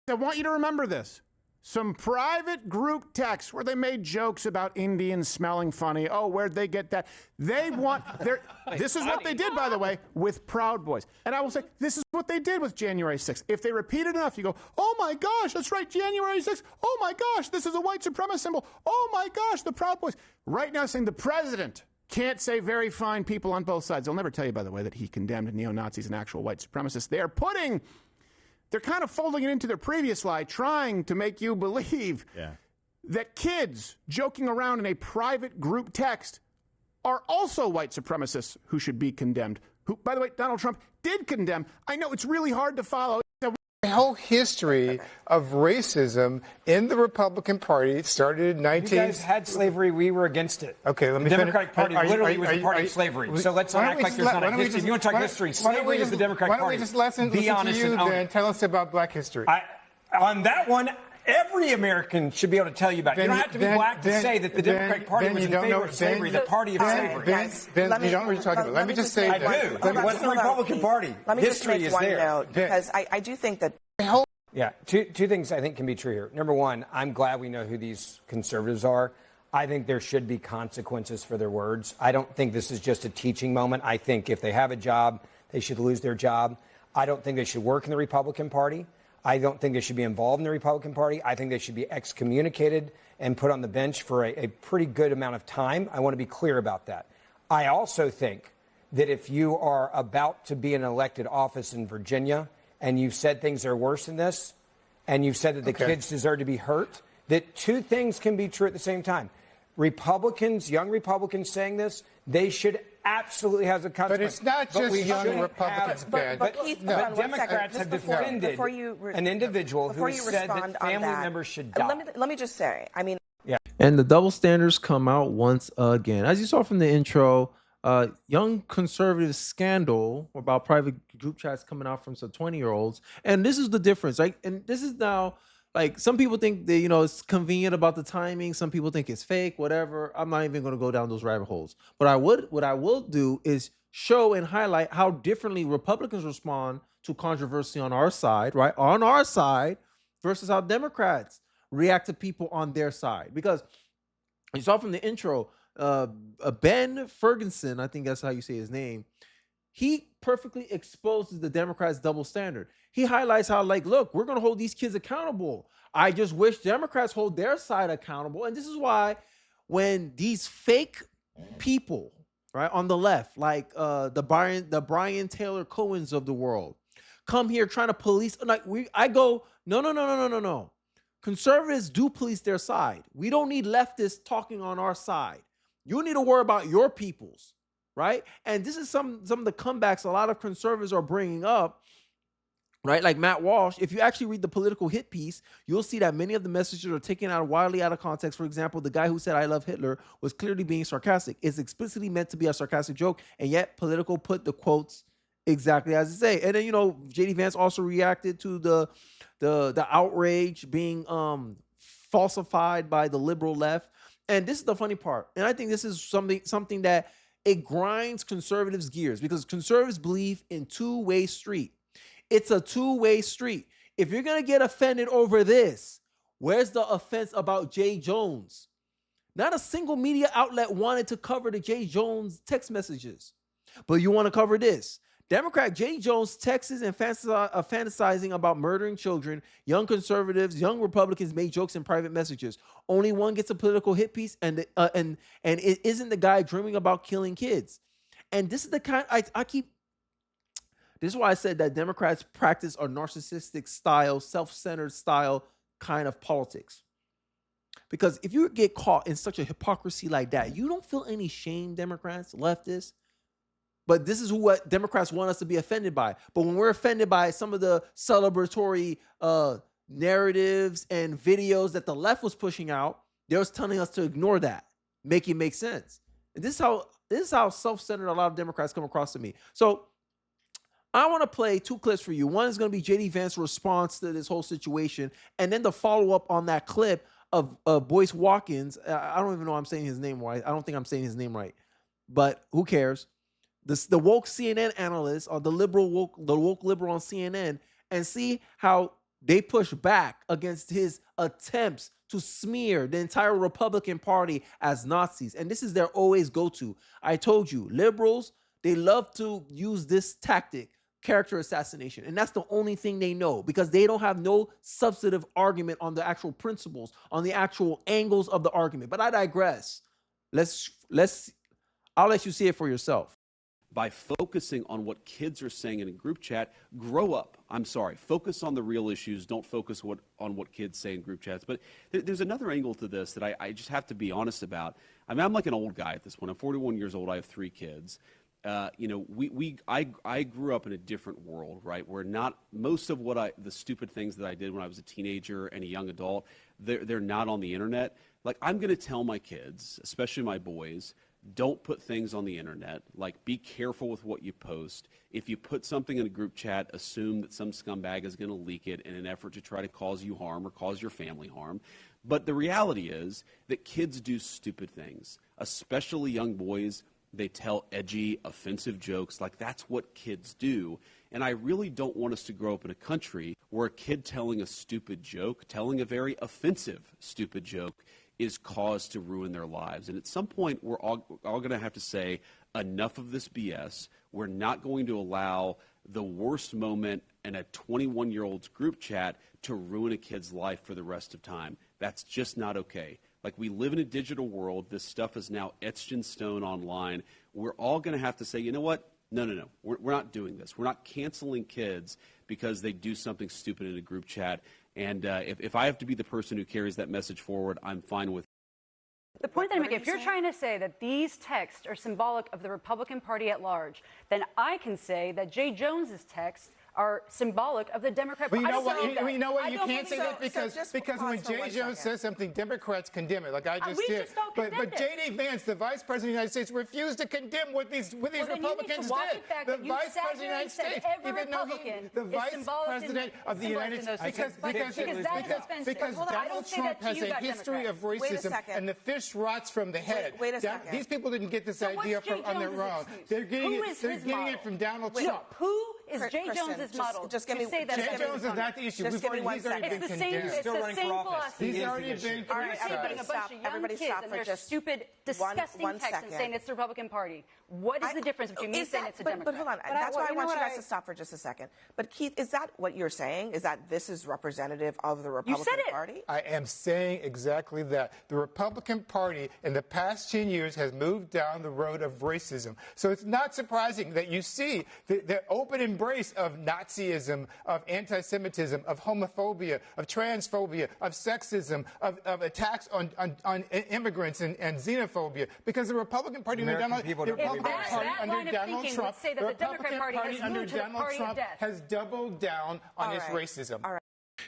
I want you to remember this. Some private group texts where they made jokes about Indians smelling funny. Oh, where'd they get that? They want this is what they did, by the way, with Proud Boys. And I will say, this is what they did with January 6th. If they repeat it enough, you go, oh my gosh, that's right, January 6th. Oh my gosh, this is a white supremacist symbol. Oh my gosh, the Proud Boys. Right now saying the president can't say very fine people on both sides. They'll never tell you, by the way, that he condemned neo-Nazis and actual white supremacists. They're kind of folding it into their previous lie, trying to make you believe that kids joking around in a private group text are also white supremacists who should be condemned. Who, by the way, Donald Trump did condemn. I know it's really hard to follow. The whole history of racism in the Republican Party started in 19... You guys had slavery. We were against it. Okay, let me The Democratic Party literally was a party of slavery. So let's not act like there's not a history. If you want to talk history, slavery is the Democratic Party. Why don't we just listen to you then? Tell us about black history. On that one, every American should be able to tell you about it. You don't have to be black to say that the Democratic Party was in favor of slavery, the party of slavery. Then you don't know what you're talking about. Let me just say I do. It wasn't the Republican Party. Let me History just is make one there. note, because I do think that... Yeah, two things I think can be true here. Number one, I'm glad we know who these conservatives are. I think there should be consequences for their words. I don't think this is just a teaching moment. I think if they have a job, they should lose their job. I don't think they should work in the Republican Party. I don't think they should be involved in the Republican Party. I think they should be excommunicated and put on the bench for a pretty good amount of time. I want to be clear about that. I also think that if you are about to be in an elected office in Virginia and you've said things that are worse than this, and you've said that the kids deserve to be hurt, that two things can be true at the same time. Republicans, young Republicans saying this, they should absolutely have the consequence. But it's not just young Republicans, Ben. But Democrats have defended an individual who said that family members should die. Let me just say, I mean... Yeah. And the double standards come out once again. As you saw from the intro, young conservative scandal about private group chats coming out from some 20-year-olds. And this is the difference, right? And this is now, like, some people think that, it's convenient about the timing. Some people think it's fake, whatever. I'm not even going to go down those rabbit holes. But what I will do is show and highlight how differently Republicans respond to controversy on our side, right? On our side versus how Democrats react to people on their side. Because you saw from the intro, Ben Ferguson, I think that's how you say his name, he perfectly exposes the Democrats' double standard. He highlights how, like, look, we're going to hold these kids accountable. I just wish Democrats hold their side accountable. And this is why when these fake people, right, on the left, like the Brian Taylor Cohens of the world, come here trying to police, I go, no. Conservatives do police their side. We don't need leftists talking on our side. You need to worry about your peoples, right? And this is some of the comebacks a lot of conservatives are bringing up, right? Like Matt Walsh. If you actually read the political hit piece, you'll see that many of the messages are taken wildly out of context. For example, the guy who said "I love Hitler" was clearly being sarcastic. It's explicitly meant to be a sarcastic joke, and yet Politico put the quotes exactly as it say. And then J.D. Vance also reacted to the outrage being falsified by the liberal left. And this is the funny part. And I think this is something that it grinds conservatives' gears, because conservatives believe in two-way street. It's a two-way street. If you're going to get offended over this, where's the offense about Jay Jones? Not a single media outlet wanted to cover the Jay Jones text messages. But you want to cover this. Democrat Jay Jones texts and fantasizing about murdering children. Young conservatives, young Republicans made jokes in private messages. Only one gets a political hit piece, and it isn't the guy dreaming about killing kids. And this is the kind this is why I said that Democrats practice a narcissistic style, self-centered style kind of politics. Because if you get caught in such a hypocrisy like that, you don't feel any shame, Democrats, leftists. But this is what Democrats want us to be offended by. But when we're offended by some of the celebratory narratives and videos that the left was pushing out, they was telling us to ignore that, make it make sense. And this is how self-centered a lot of Democrats come across to me. So I want to play two clips for you. One is going to be J.D. Vance's response to this whole situation, and then the follow-up on that clip of Boyce Watkins. I don't even know I'm saying his name right. I don't think I'm saying his name right, but who cares? The woke CNN analyst, or the woke liberal on CNN, and see how they push back against his attempts to smear the entire Republican Party as Nazis. And this is their always go-to. I told you, liberals, they love to use this tactic, character assassination. And that's the only thing they know, because they don't have no substantive argument on the actual principles, on the actual angles of the argument. But I digress. I'll let you see it for yourself. By focusing on what kids are saying in a group chat, grow up. I'm sorry. Focus on the real issues. Don't focus on what kids say in group chats. But there's another angle to this that I just have to be honest about. I mean, I'm like an old guy at this point. I'm 41 years old. I have 3 kids. You know, I grew up in a different world, right? Where not most of the stupid things that I did when I was a teenager and a young adult, they're not on the internet. Like, I'm going to tell my kids, especially my boys, don't put things on the internet. Like, be careful with what you post. If you put something in a group chat, assume that some scumbag is going to leak it in an effort to try to cause you harm or cause your family harm. But the reality is that kids do stupid things, especially young boys. They tell edgy, offensive jokes. Like, that's what kids do. And I really don't want us to grow up in a country where a kid telling a stupid joke, telling a very offensive stupid joke, is cause to ruin their lives. And at some point, we're all going to have to say, enough of this BS. We're not going to allow the worst moment in a 21-year-old's group chat to ruin a kid's life for the rest of time. That's just not okay. Like, we live in a digital world. This stuff is now etched in stone online. We're all going to have to say, you know what? No. We're not doing this. We're not canceling kids because they do something stupid in a group chat. And if I have to be the person who carries that message forward, I'm fine with it. The point that I'm making, if you're trying to say that these texts are symbolic of the Republican Party at large, then I can say that Jay Jones's texts are symbolic of the Democrat Party. But you know what? You can't say that because when Jay Jones says something, Democrats condemn it, like I just did. But J.D. Vance, the Vice President of the United States, refused to condemn what these Republicans did. The Vice President of the United States, even though the Vice President of the United States, because Donald Trump has a history of racism, and the fish rots from the head. Wait a second. These people didn't get this idea on their own. They're getting it from Donald Trump. Who is Jay Jones's model? Just give me. Jay Jones is not the issue. Just give me 1 second. It's the same philosophy. He's already been Taking a bunch of young kids and their stupid, disgusting texts and saying it's the Republican Party. What is the difference between me saying it's a Democrat? But hold on. That's why I want you guys to stop for just a second. But Keith, is that what you're saying? Is that this is representative of the Republican Party? I am saying exactly that. The Republican Party in the past 10 years has moved down the road of racism. So it's not surprising that you see the open embrace of Nazism, of anti-Semitism, of homophobia, of transphobia, of sexism, of attacks on immigrants and xenophobia. Because the Republican Party under Donald Trump, has doubled down on his racism. All right.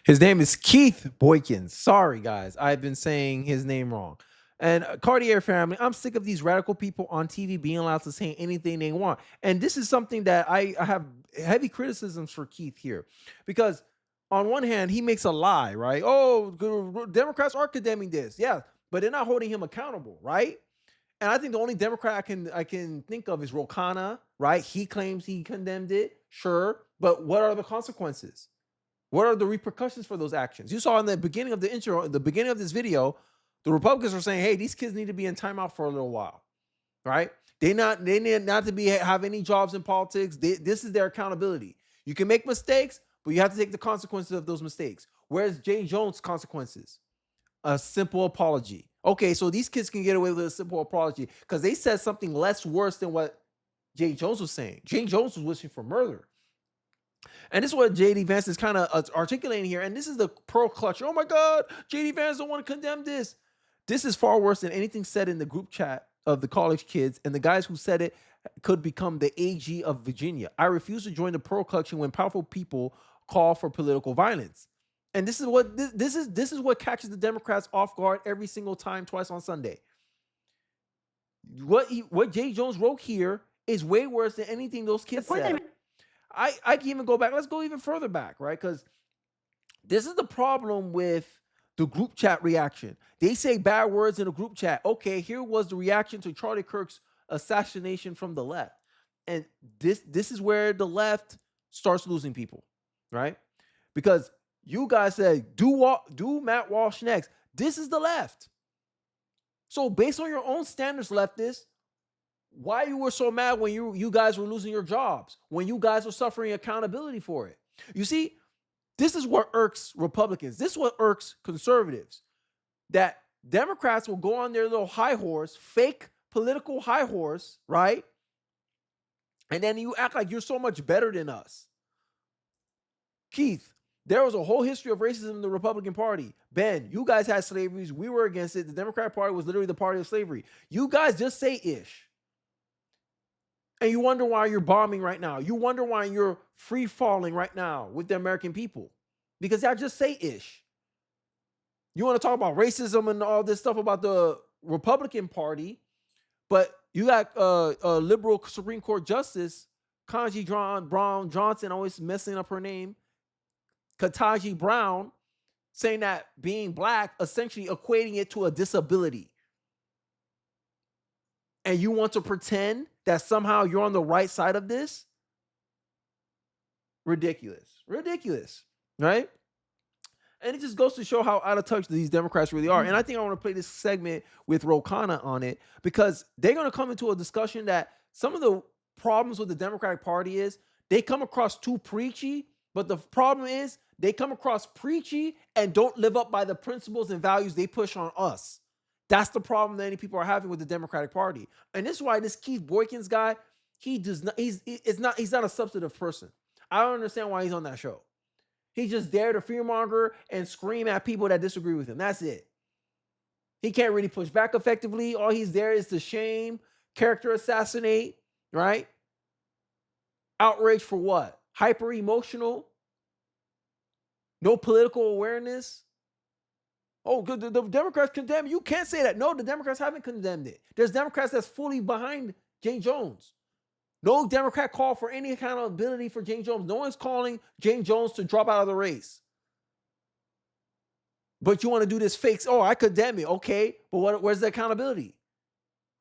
His name is Keith Boykins. Sorry, guys. I've been saying his name wrong. And Cartier family, I'm sick of these radical people on TV being allowed to say anything they want. And this is something that I have heavy criticisms for Keith here. Because on one hand, he makes a lie, right? Oh, Democrats are condemning this. Yeah, but they're not holding him accountable, right? And I think the only Democrat I can think of is Ro Khanna, right? He claims he condemned it, sure. But what are the consequences? What are the repercussions for those actions? You saw in the beginning of the intro, in the beginning of this video, the Republicans are saying, hey, these kids need to be in timeout for a little while, right? They need not to have any jobs in politics. This is their accountability. You can make mistakes, but you have to take the consequences of those mistakes. Where's Jay Jones' consequences? A simple apology. Okay, so these kids can get away with a simple apology because they said something less worse than what Jay Jones was saying. Jay Jones was wishing for murder. And this is what J.D. Vance is kind of articulating here. And this is the pearl clutch. Oh my God, J.D. Vance don't want to condemn this. This is far worse than anything said in the group chat of the college kids. And the guys who said it could become the AG of Virginia. I refuse to join the pearl clutching when powerful people call for political violence. And this is what catches the Democrats off guard every single time, twice on Sunday. What Jay Jones wrote here is way worse than anything those kids said. I can even go back. Let's go even further back, right? Because this is the problem with the group chat reaction. They say bad words in a group chat. Okay, here was the reaction to Charlie Kirk's assassination from the left. And this is where the left starts losing people, right? Because You guys said, do Matt Walsh next. This is the left. So based on your own standards, leftists, why you were so mad when you guys were losing your jobs, when you guys were suffering accountability for it? You see, this is what irks Republicans. This is what irks conservatives. That Democrats will go on their little high horse, fake political high horse, right? And then you act like you're so much better than us. Keith, there was a whole history of racism in the Republican Party. Ben, you guys had slavery. We were against it. The Democratic Party was literally the party of slavery. You guys just say ish. And you wonder why you're bombing right now. You wonder why you're free falling right now with the American people. Because y'all just say ish. You want to talk about racism and all this stuff about the Republican Party, but you got a liberal Supreme Court Justice, Ketanji Brown Johnson, always messing up her name, Ketanji Brown, saying that being black, essentially equating it to a disability. And you want to pretend that somehow you're on the right side of this? Ridiculous. Ridiculous, right? And it just goes to show how out of touch these Democrats really are. And I think I want to play this segment with Rokana on it because they're going to come into a discussion that some of the problems with the Democratic Party is they come across too preachy, but the problem is they come across preachy and don't live up by the principles and values they push on us. That's the problem that many people are having with the Democratic Party. And this is why this Keith Boykins guy, he's not a substantive person. I don't understand why he's on that show. He's just there to fearmonger and scream at people that disagree with him. That's it. He can't really push back effectively. All he's there is to shame, character assassinate, right? Outrage for what? Hyper emotional? No political awareness? Oh, the Democrats condemn. You can't say that. No, the Democrats haven't condemned it. There's Democrats that's fully behind Jane Jones. No Democrat called for any accountability for Jane Jones. No one's calling Jane Jones to drop out of the race. But you want to do this fake, oh, I condemn it. Okay, but where's the accountability?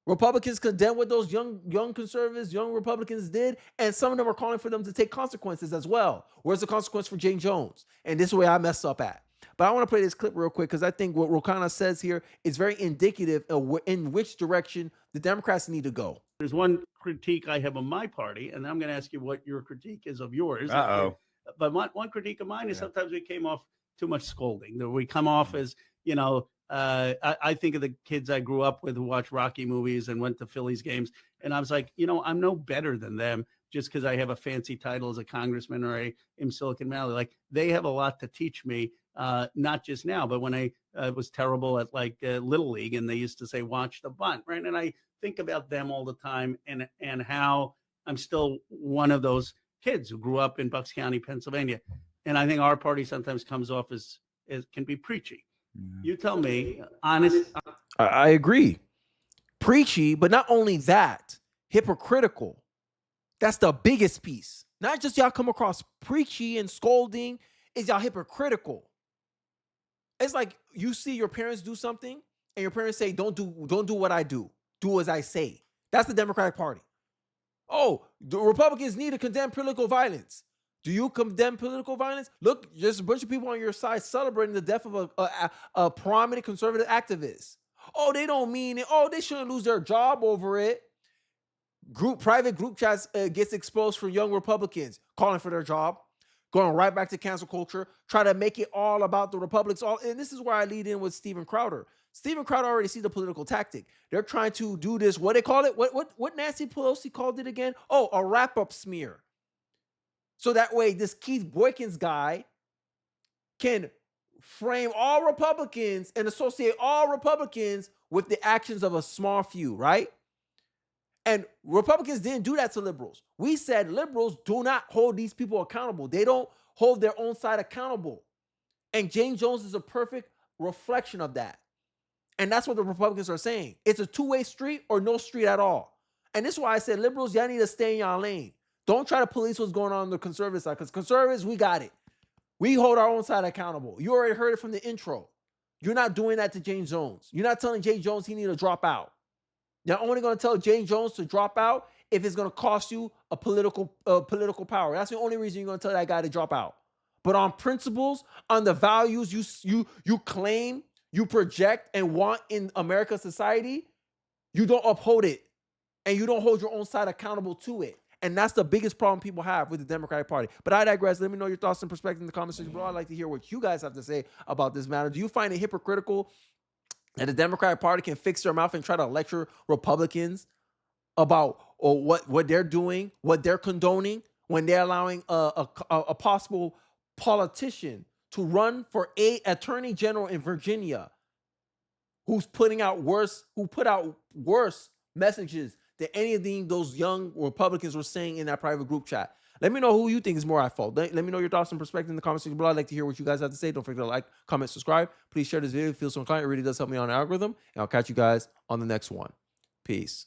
Republicans condemn what those young conservatives, young Republicans did, and some of them are calling for them to take consequences as well. Where's the consequence for Jane Jones? And this is where I messed up at. But I want to play this clip real quick because I think what Rokana says here is very indicative of in which direction the Democrats need to go. There's one critique I have of my party, and I'm going to ask you what your critique is of yours. But one critique of mine is sometimes we came off too much scolding. We come off as, I think of the kids I grew up with who watched Rocky movies and went to Phillies games. And I was like, I'm no better than them just because I have a fancy title as a congressman or in Silicon Valley. Like, they have a lot to teach me, not just now, but when I was terrible at Little League and they used to say, watch the bunt, right? And I think about them all the time and how I'm still one of those kids who grew up in Bucks County, Pennsylvania. And I think our party sometimes comes off as can be preachy. You tell me, honest. I agree. Preachy, but not only that, hypocritical. That's the biggest piece. Not just y'all come across preachy and scolding, is y'all hypocritical. It's like you see your parents do something and your parents say, don't do what I do. Do as I say. That's the Democratic Party. Oh, the Republicans need to condemn political violence. Do you condemn political violence? Look, there's a bunch of people on your side celebrating the death of a prominent conservative activist. Oh, they don't mean it. Oh, they shouldn't lose their job over it. Private group chats gets exposed for young Republicans calling for their job, going right back to cancel culture, try to make it all about the Republicans. And this is where I lead in with Steven Crowder. Steven Crowder already sees the political tactic. They're trying to do this. What they call it? What Nancy Pelosi called it again? Oh, a wrap-up smear. So that way, this Keith Boykins guy can frame all Republicans and associate all Republicans with the actions of a small few, right? And Republicans didn't do that to liberals. We said liberals do not hold these people accountable. They don't hold their own side accountable. And Jane Jones is a perfect reflection of that. And that's what the Republicans are saying. It's a two-way street or no street at all. And this is why I said, liberals, y'all need to stay in y'all lane. Don't try to police what's going on the conservative side, because conservatives, we got it. We hold our own side accountable. You already heard it from the intro. You're not doing that to Jane Jones. You're not telling Jane Jones he need to drop out. You're only going to tell Jane Jones to drop out if it's going to cost you a political power. That's the only reason you're going to tell that guy to drop out. but on principles, on the values you claim, you project and want in America's society, you don't uphold it. And you don't hold your own side accountable to it. And that's the biggest problem people have with the Democratic Party. But I digress. Let me know your thoughts and perspective in the comment section below. I'd like to hear what you guys have to say about this matter. Do you find it hypocritical that the Democratic Party can fix their mouth and try to lecture Republicans about what they're doing, what they're condoning, when they're allowing a possible politician to run for a attorney general in Virginia who put out worse messages than any of those young Republicans were saying in that private group chat? Let me know who you think is more at fault. Let me know your thoughts and perspective in the comment section below. I'd like to hear what you guys have to say. Don't forget to like, comment, subscribe. Please share this video if you feel so inclined. It really does help me on the algorithm. And I'll catch you guys on the next one. Peace.